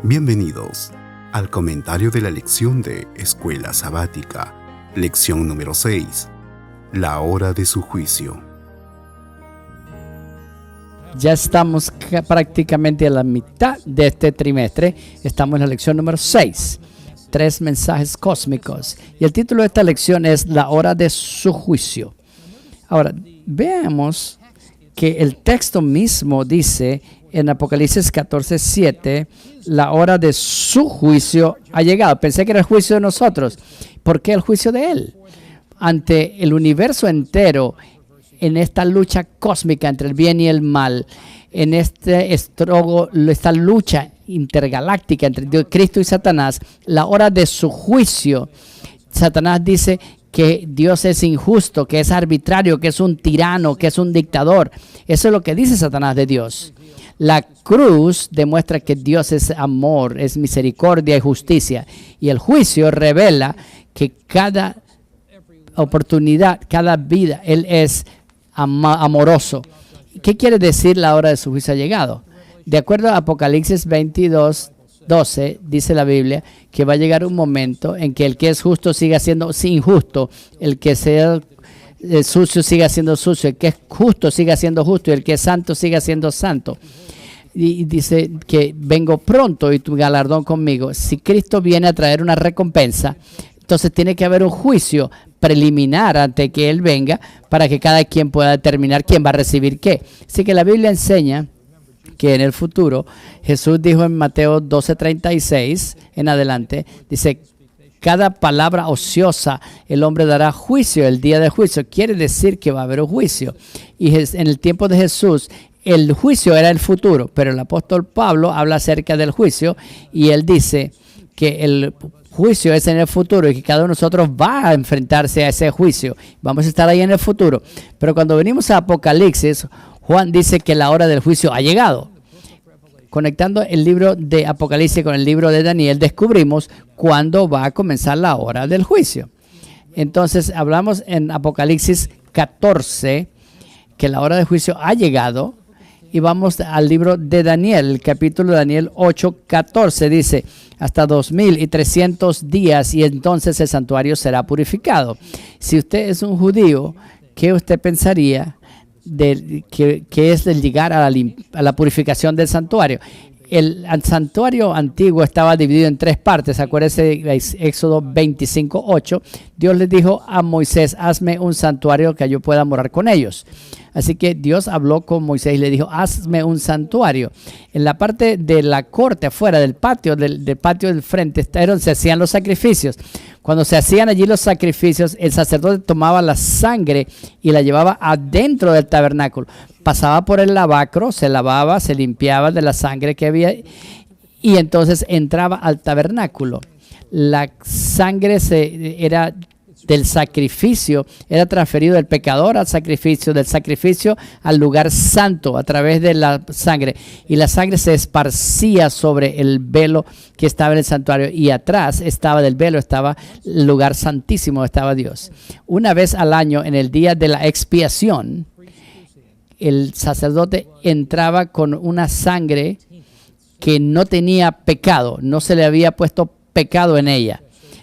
Bienvenidos al comentario de la lección de Escuela Sabática, lección número 6, la hora de su juicio. Ya estamos prácticamente a la mitad de este trimestre. Estamos en la lección número 6, 3 mensajes cósmicos. Y el título de esta lección es la hora de su juicio. Ahora, veamos que el texto mismo dice en Apocalipsis 14:7, la hora de su juicio ha llegado. Pensé que era el juicio de nosotros. ¿Por qué el juicio de Él? Ante el universo entero, en esta lucha cósmica entre el bien y el mal, en esta lucha intergaláctica entre Dios, Cristo y Satanás, la hora de su juicio, Satanás dice que Dios es injusto, que es arbitrario, que es un tirano, que es un dictador. Eso es lo que dice Satanás de Dios. La cruz demuestra que Dios es amor, es misericordia y justicia. Y el juicio revela que cada oportunidad, cada vida, Él es amoroso. ¿Qué quiere decir la hora de su juicio ha llegado? De acuerdo a Apocalipsis 22:12, dice la Biblia que va a llegar un momento en que el que es justo siga siendo injusto, el que sea sucio siga siendo sucio, el que es justo siga siendo justo y el que es santo siga siendo santo. Y dice que vengo pronto y tu galardón conmigo. Si Cristo viene a traer una recompensa, entonces tiene que haber un juicio preliminar antes que Él venga para que cada quien pueda determinar quién va a recibir qué. Así que la Biblia enseña que en el futuro, Jesús dijo en Mateo 12:36 en adelante, dice, cada palabra ociosa el hombre dará juicio el día del juicio. Quiere decir que va a haber un juicio. Y en el tiempo de Jesús, el juicio era el futuro, pero el apóstol Pablo habla acerca del juicio y él dice que el juicio es en el futuro y que cada uno de nosotros va a enfrentarse a ese juicio. Vamos a estar ahí en el futuro. Pero cuando venimos a Apocalipsis, Juan dice que la hora del juicio ha llegado. Conectando el libro de Apocalipsis con el libro de Daniel, descubrimos cuándo va a comenzar la hora del juicio. Entonces, hablamos en Apocalipsis 14 que la hora del juicio ha llegado. Y vamos al libro de Daniel, el capítulo de Daniel 8:14, dice, hasta 2300 días y entonces el santuario será purificado. Si usted es un judío, ¿qué usted pensaría de que es el llegar a la purificación del santuario? El santuario antiguo estaba dividido en 3 partes. Acuérdese de Éxodo 25:8. Dios le dijo a Moisés, hazme un santuario que yo pueda morar con ellos. Así que Dios habló con Moisés y le dijo, hazme un santuario. En la parte de la corte, afuera del patio, del patio del frente, se hacían los sacrificios. Cuando se hacían allí los sacrificios, el sacerdote tomaba la sangre y la llevaba adentro del tabernáculo. Pasaba por el lavacro, se lavaba, se limpiaba de la sangre que había y entonces entraba al tabernáculo. La sangre era del sacrificio, era transferido del pecador al sacrificio, del sacrificio al lugar santo a través de la sangre. Y la sangre se esparcía sobre el velo que estaba en el santuario y atrás del velo estaba el lugar santísimo, estaba Dios. Una vez al año, en el día de la expiación, el sacerdote entraba con una sangre que no tenía pecado, no se le había puesto pecado en ella.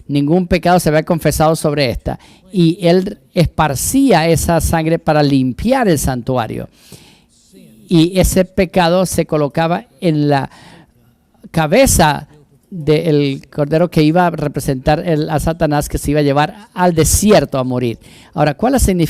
Ningún pecado se había confesado sobre esta. Y él esparcía esa sangre para limpiar el santuario. Y ese pecado se colocaba en la cabeza del cordero que iba a representar a Satanás, que se iba a llevar al desierto a morir. Ahora, ¿cuál es el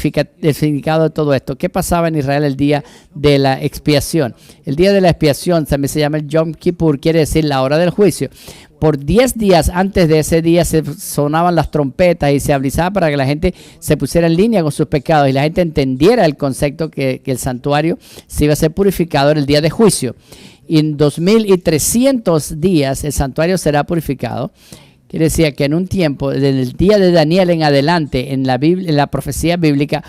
significado de todo esto? ¿Qué pasaba en Israel el día de la expiación? El día de la expiación también se llama el Yom Kippur, quiere decir la hora del juicio. Por 10 días antes de ese día se sonaban las trompetas y se avisaba para que la gente se pusiera en línea con sus pecados y la gente entendiera el concepto que el santuario se iba a ser purificado en el día de juicio. Y en 2300 días el santuario será purificado. Quiere decir que en un tiempo, desde el día de Daniel en adelante, en la Biblia, en la profecía bíblica,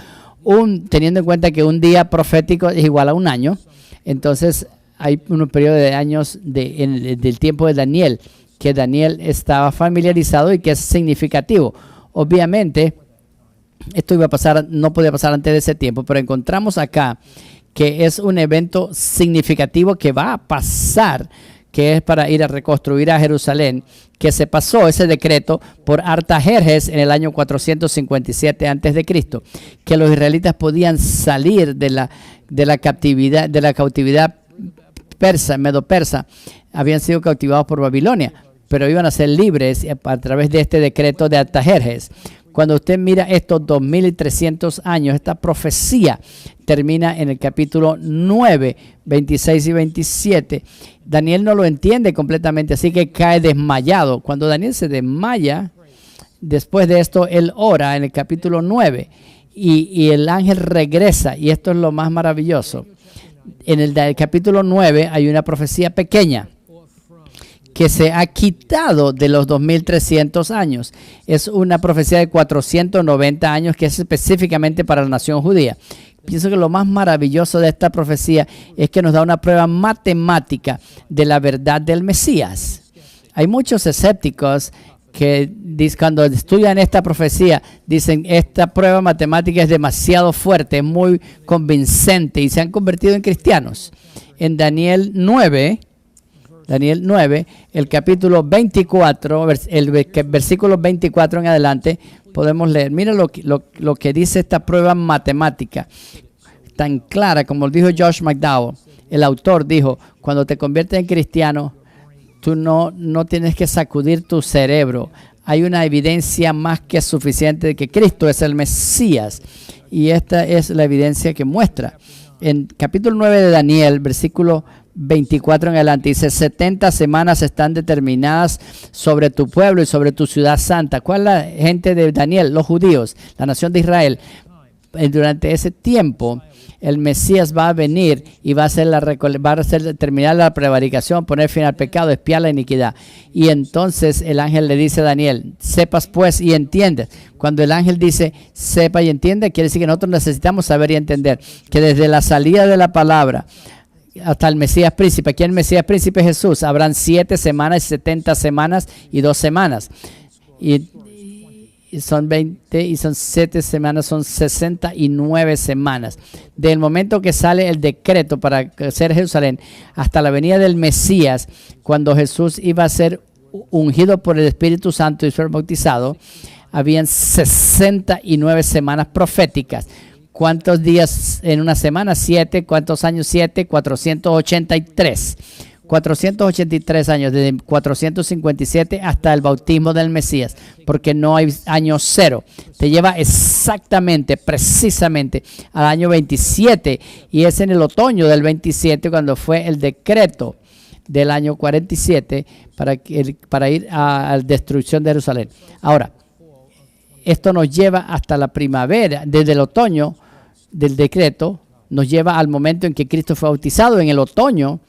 teniendo en cuenta que un día profético es igual a un año, entonces hay un periodo de años del tiempo de Daniel, que Daniel estaba familiarizado y que es significativo. Obviamente, esto iba a pasar, no podía pasar antes de ese tiempo, pero encontramos acá que es un evento significativo que va a pasar, que es para ir a reconstruir a Jerusalén, que se pasó ese decreto por Artajerjes en el año 457 a.C., que los israelitas podían salir de la cautividad persa, medo-persa, habían sido cautivados por Babilonia, pero iban a ser libres a través de este decreto de Artajerjes. Cuando usted mira estos 2300 años, esta profecía termina en el capítulo 9, 26 y 27. Daniel no lo entiende completamente, así que cae desmayado. Cuando Daniel se desmaya, después de esto, él ora en el capítulo 9 y el ángel regresa. Y esto es lo más maravilloso. En el capítulo 9 hay una profecía pequeña que se ha quitado de los 2300 años. Es una profecía de 490 años que es específicamente para la nación judía. Pienso que lo más maravilloso de esta profecía es que nos da una prueba matemática de la verdad del Mesías. Hay muchos escépticos que cuando estudian esta profecía dicen esta prueba matemática es demasiado fuerte, es muy convincente y se han convertido en cristianos. En Daniel 9, el capítulo 24, el versículo 24 en adelante, podemos leer. Mira lo que dice esta prueba matemática, tan clara como dijo Josh McDowell. El autor dijo, cuando te conviertes en cristiano, tú no tienes que sacudir tu cerebro. Hay una evidencia más que suficiente de que Cristo es el Mesías. Y esta es la evidencia que muestra. En capítulo 9 de Daniel, versículo 24 en adelante, dice: 70 semanas están determinadas sobre tu pueblo y sobre tu ciudad santa. ¿Cuál es la gente de Daniel? Los judíos, la nación de Israel. Durante ese tiempo, el Mesías va a venir y va a terminar la prevaricación, poner fin al pecado, expiar la iniquidad. Y entonces el ángel le dice a Daniel: sepas pues y entiendes. Cuando el ángel dice sepa y entiende, quiere decir que nosotros necesitamos saber y entender que desde la salida de la palabra hasta el Mesías príncipe, aquí el Mesías príncipe Jesús, habrán 7 semanas, 70 semanas y 2 semanas. Y son 20 y son 7 semanas, son 69 semanas. Del momento que sale el decreto para hacer Jerusalén hasta la venida del Mesías, cuando Jesús iba a ser ungido por el Espíritu Santo y ser bautizado, habían 69 semanas proféticas. ¿Cuántos días en una semana? 7. ¿Cuántos años? 7. 483. 483 años, desde 457 hasta el bautismo del Mesías, porque no hay año cero. Te lleva exactamente, precisamente al año 27, y es en el otoño del 27 cuando fue el decreto del año 47 para ir a la destrucción de Jerusalén. Ahora, esto nos lleva hasta la primavera, desde el otoño del decreto, nos lleva al momento en que Cristo fue bautizado en el otoño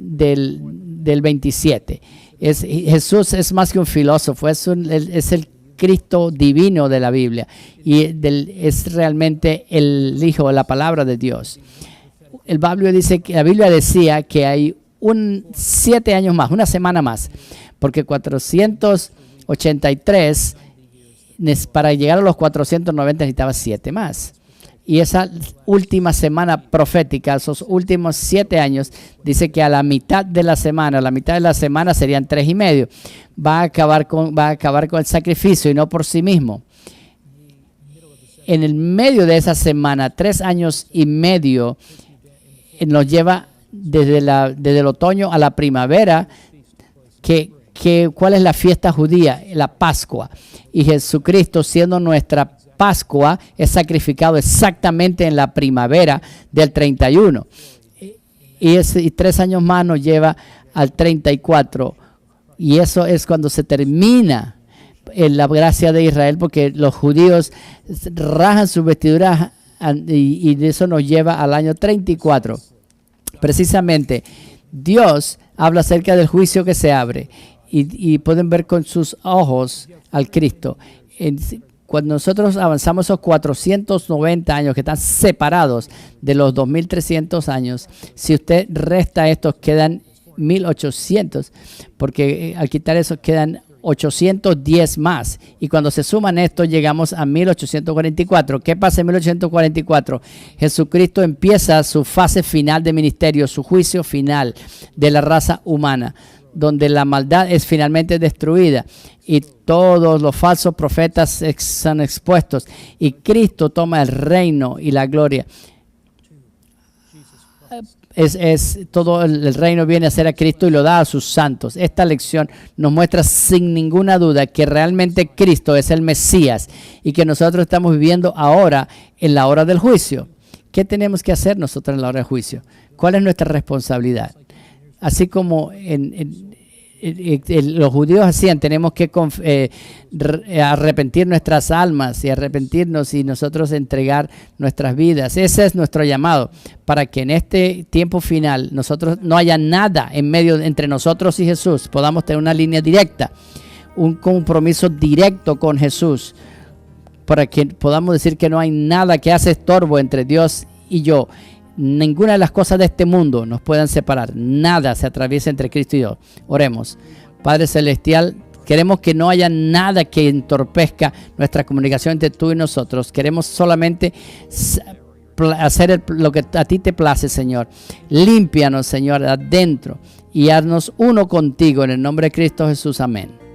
del 27. Jesús es más que un filósofo, es el Cristo divino de la Biblia y es realmente el Hijo, la palabra de Dios. La Biblia decía que hay 7 años más, una semana más, porque 483, para llegar a los 490 necesitaba 7 más. Y esa última semana profética, esos últimos 7 años, dice que a la mitad de la semana serían 3 y medio. Va a acabar con el sacrificio y no por sí mismo. En el medio de esa semana, 3 años y medio, nos lleva desde el otoño a la primavera, ¿cuál es la fiesta judía? La Pascua. Y Jesucristo, siendo nuestra Pascua, es sacrificado exactamente en la primavera del 31. Y 3 años más nos lleva al 34. Y eso es cuando se termina la gracia de Israel, porque los judíos rajan sus vestiduras y de eso nos lleva al año 34. Precisamente, Dios habla acerca del juicio que se abre y pueden ver con sus ojos al Cristo. Cuando nosotros avanzamos esos 490 años que están separados de los 2300 años, si usted resta estos, quedan 1800, porque al quitar eso quedan 810 más. Y cuando se suman estos, llegamos a 1844. ¿Qué pasa en 1844? Jesucristo empieza su fase final de ministerio, su juicio final de la raza humana, donde la maldad es finalmente destruida y todos los falsos profetas son expuestos y Cristo toma el reino y la gloria. Todo el reino viene a ser a Cristo y lo da a sus santos. Esta lección nos muestra sin ninguna duda que realmente Cristo es el Mesías y que nosotros estamos viviendo ahora en la hora del juicio. ¿Qué tenemos que hacer nosotros en la hora del juicio? ¿Cuál es nuestra responsabilidad? Así como los judíos hacían, tenemos que arrepentir nuestras almas y arrepentirnos y nosotros entregar nuestras vidas. Ese es nuestro llamado, para que en este tiempo final nosotros no haya nada en medio entre nosotros y Jesús, podamos tener una línea directa, un compromiso directo con Jesús, para que podamos decir que no hay nada que hace estorbo entre Dios y yo. Ninguna de las cosas de este mundo nos puedan separar. Nada se atraviesa entre Cristo y Dios. Oremos. Padre Celestial, queremos que no haya nada que entorpezca nuestra comunicación entre tú y nosotros. Queremos solamente hacer lo que a ti te place, Señor. Límpianos, Señor, adentro y haznos uno contigo. En el nombre de Cristo Jesús. Amén.